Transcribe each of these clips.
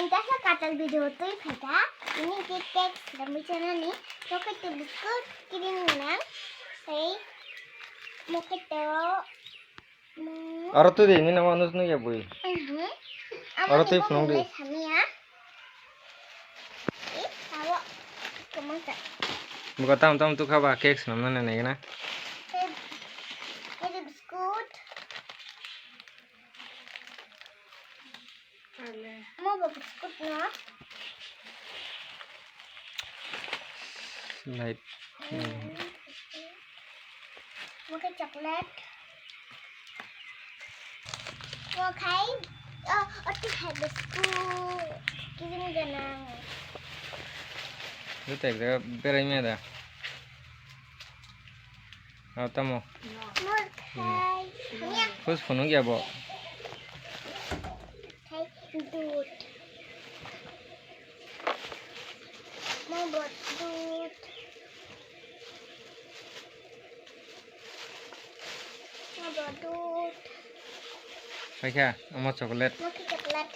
Mintasnya kata video tuh beda. Ini kita sedang bicara nih. Mau kita biskuit kirim menang. Saya mau kita Orang tuh ini nama nusnu ya boy. Orang tuh nung deh. Ya. Tahu kemana? Buka tam tuh kaba cake nama nana ya na. Ini biskuit. Mau biskuit na? Light. Mau ke coklat. Mau kayak biskuit. Kirim ganang. Itu tega berai ada. Apa tamu? Mau kayak. Khusus penuh ya bo. Kayak dud. Mau buat dud. Mau buat dud. Pakai, mau coklat. Mau ke coklat.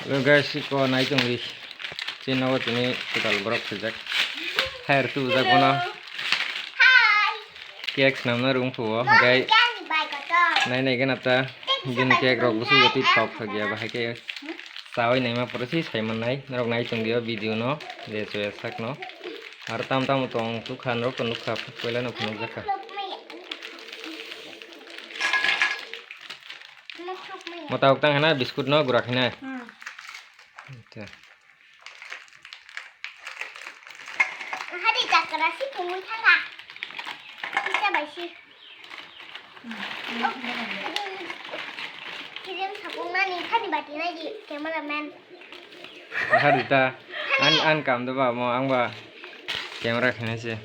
Halo guys, ko naik tunggu. Cina waktu ini kita berok sejak. Hair tuh sejak mana? Hai. Cake nama rumah gua, guys. Naik kan apa? Gini cake rok busu jadi top lagi apa cake. Sawai nih mah persis saya menai, rok naik tunggu video no, dia suesak no. Hartam utong tuh kan rok penuh kap, kuela no penuh zakah. Mau tahu tang hana biskut no gurak hina. Hari cakra sih pungun tangga. Bisa basi. Kirim sapungan nih kan dibatin aja kameramen. Hari ta, an kam tuh pak mau angba kamera hina sih.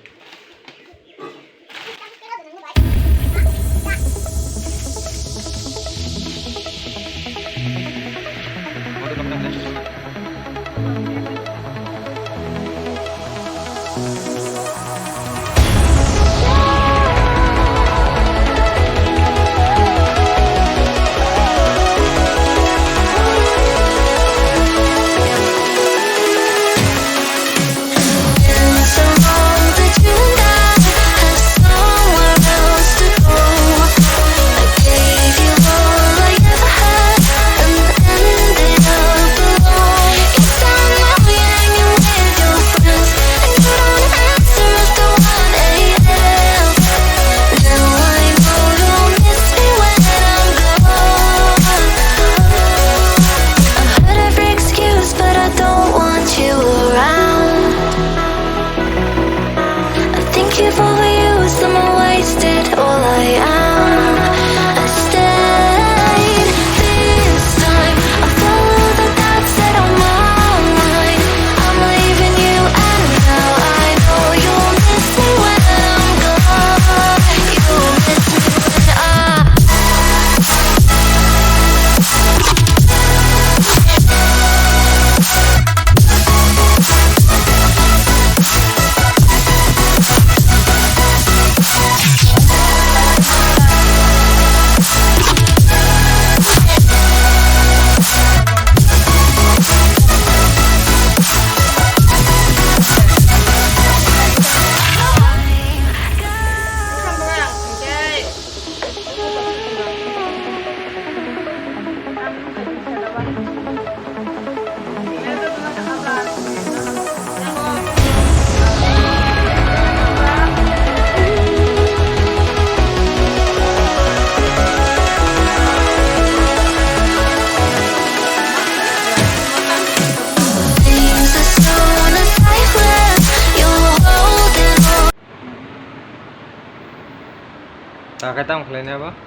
Tak kata mengklaimnya apa?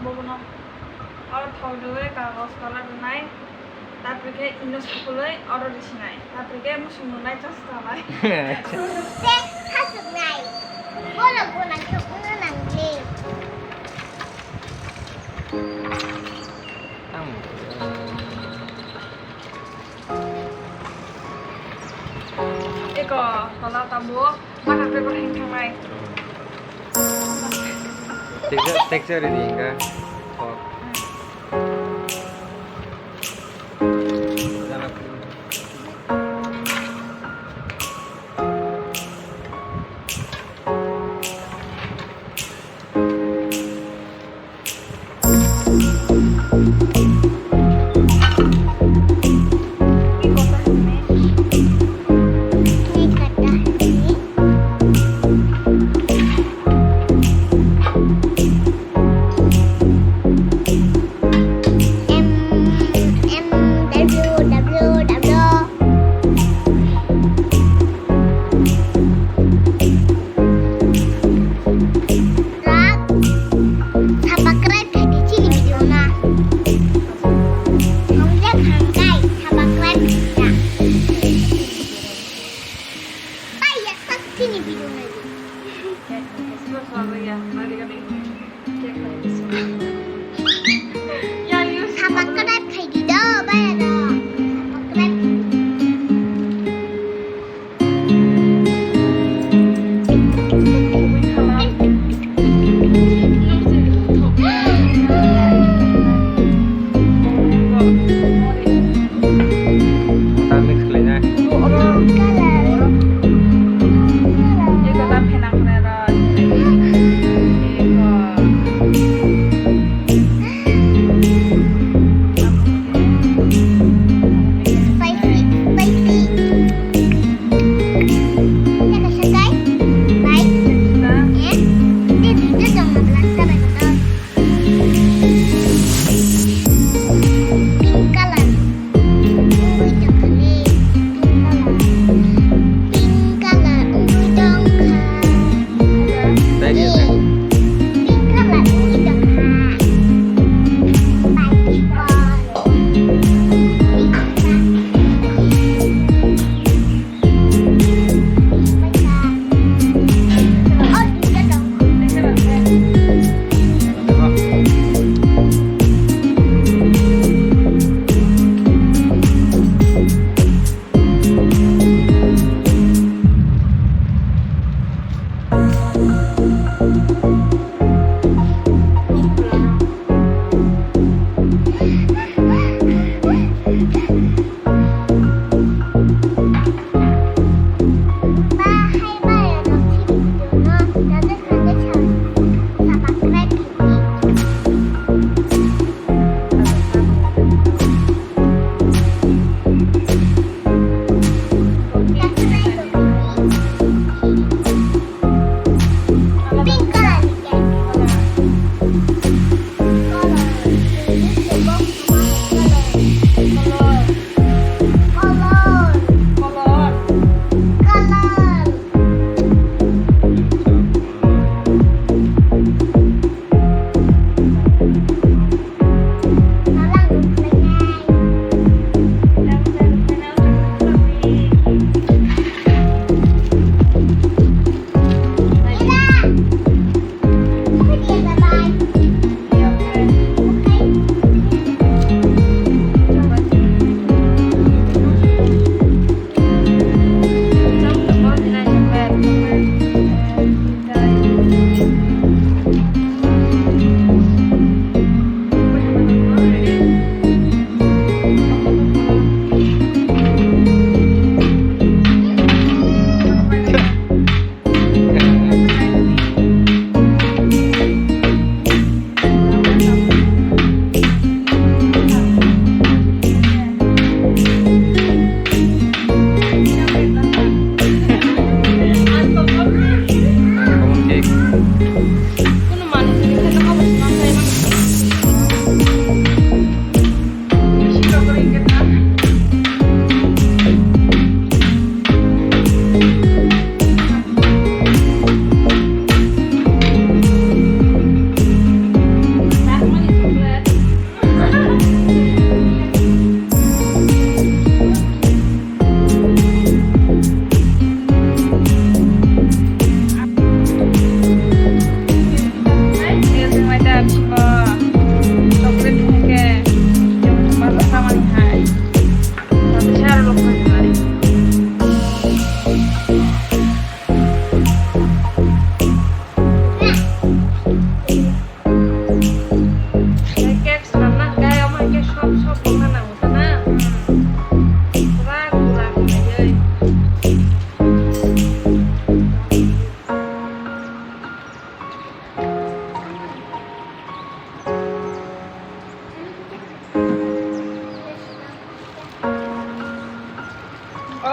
Bogono. Orang tahu dulu kalau sekolah naik, tapi kayak Indos sekolah orang di sini. Tapi kayak musim naik terus sampai. Saya kasih naik. Boleh guna cukupnya nanti. có là ta búa mà thằng cái con hình thằng này texture ini enggak kok Ini kata ini.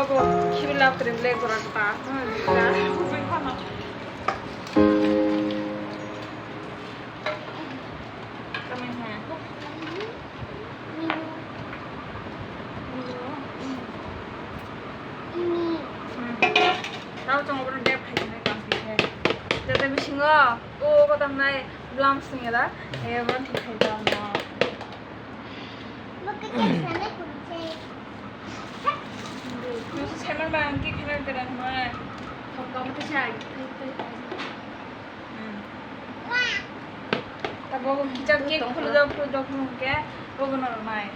뭐 키울라 그래 레고라다. 불편하. tao trong một đẹp hay này càng thích hè, giờ tôi mới xin ngờ, ô có tầm này làm sinh nhật đó, em vẫn thích hay làm mà. 그래서 살만한 게 캐널들은 정말 건강 뜻이 다 먹으면 기자 깨 풀어져 그런 게 먹으면 많이.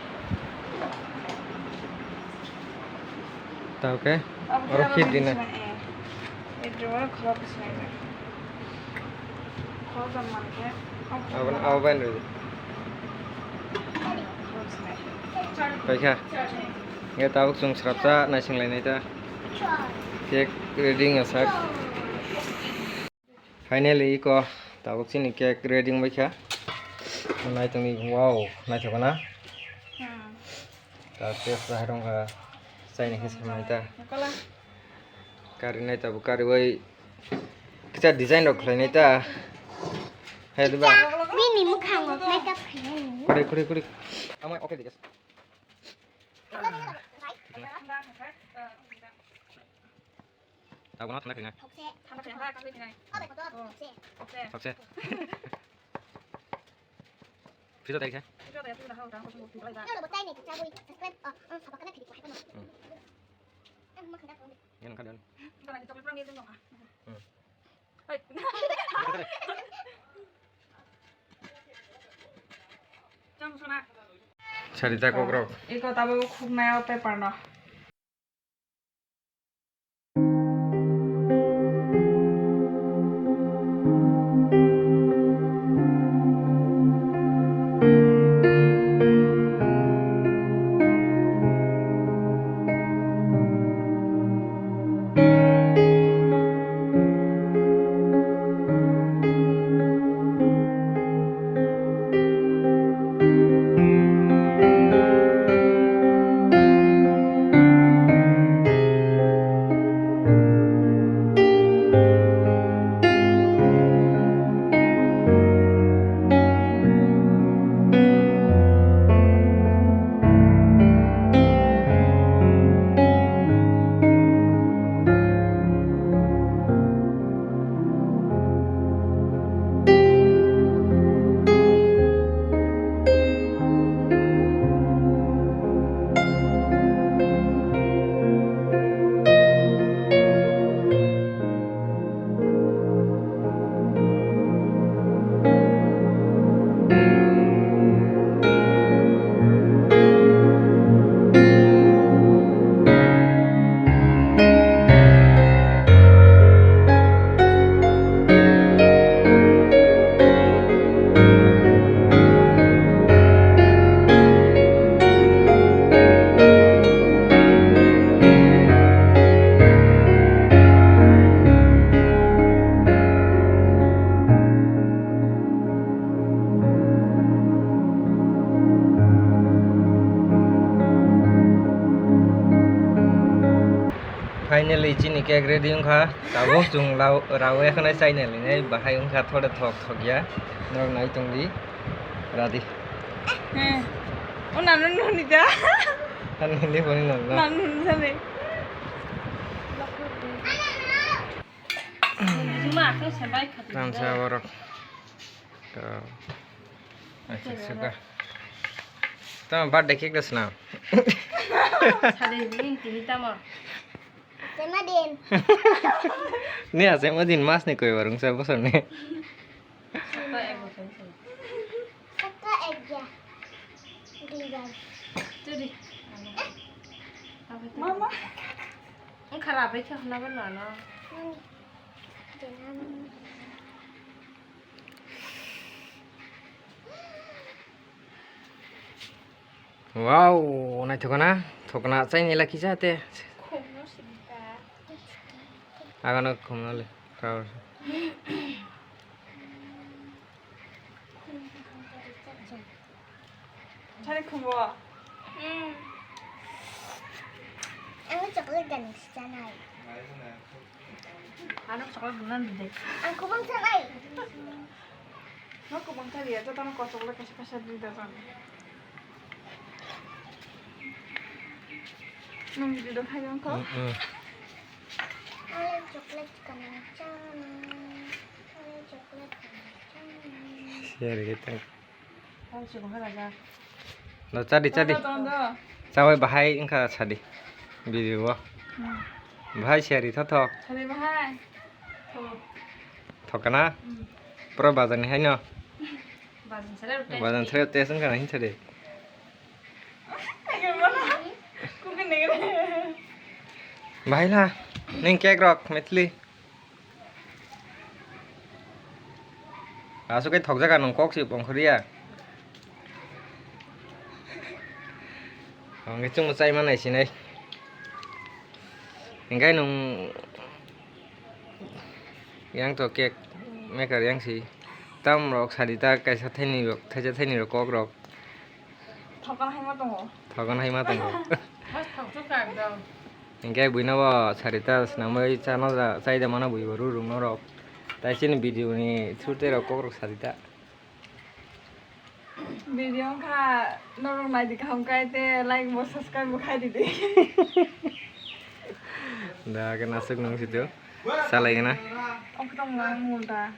Tao cái orchid đi này. 이쪽으로 걸어보시면 돼요. 걸어서만 이렇게. Ao bên rồi. Vậy kha. Nghe tao dùng sập ra này sinh lại này ta. Cake reading ở sát. Finally có tao xin cake reading vậy kha. Hôm nay tụi mình wow, này thật quá. Tao tiếp ra trong cái sai này xem này ta. Cari này tao cari vậy. Kita design được lại này ta. Hay đúng không? Mini mức hàng một mấy cái phải. Kuri. Amai oke dikes. Tao có nó thằng này. Học xe. Phía sau đây cái. Nhân kan dan. Cerita kokrok. 이거 나보고 굽나요, 빼빠나. Finally chini cake ready ungkha tabo chung rawe khana sai ne lene bahai ungkha thoda thok ya nor nai tungdi radi 나는 눈이다. han hindi phone no 나는 눈이. nam sa borok to acha suka tama birthday cake das na Sama din. ni ase madin mas ne koi warung sa bosor ne Saka aja. Tinggal. Mama. खराब है क्या ना बनाना wow nai thokna chai ni laki jate agano khomnale kawar 차례 큰 거야. Em có chụp coklat dan sanai. Anak coklat beneran gede. Aku bang sanai. Nó cũng bằng tay địa cho tao nó có chocolate kasih di dalam. Nung di dalam hai kau. Ada coklat kencang. Ada coklat kencang. Share kita. Không chịu hết là ra. Nó chát đi. Tanda. Sao vậy bahai ingka chát đi. Video. Bahai share đi thot. Cari bahai. Thok kana. Pro bazan hai no. Bazan seret udah. Bazan seret tesan kana hin chade. Gimana? Kau kena ni. Bahai lah. Ning cake rock Methli. À số cái thọc ra cả nòng cốc xịt bằng khơi à. Cái chung một say mà này xí này. Cái nòng yang to cake mấy cái yang xí. Tam rock xài ta cái sát thế này rock, thế thế này rock cốc rock. Thọc con hai mắt tông. Thọc con hay mà tông. Hết thọc chút cả đâu. Cái buổi nào xài ta nằm mới cha nó ra say ra mà nó buổi bữa rung nó rock. Tại trên video này chút thế rock cốc rock xài ta. Video ka norong nai di kaum kai te like mo subscribe mo khai di di. Dah kena masuk nong situ. Salah kena. Ông không ngang mồm ta.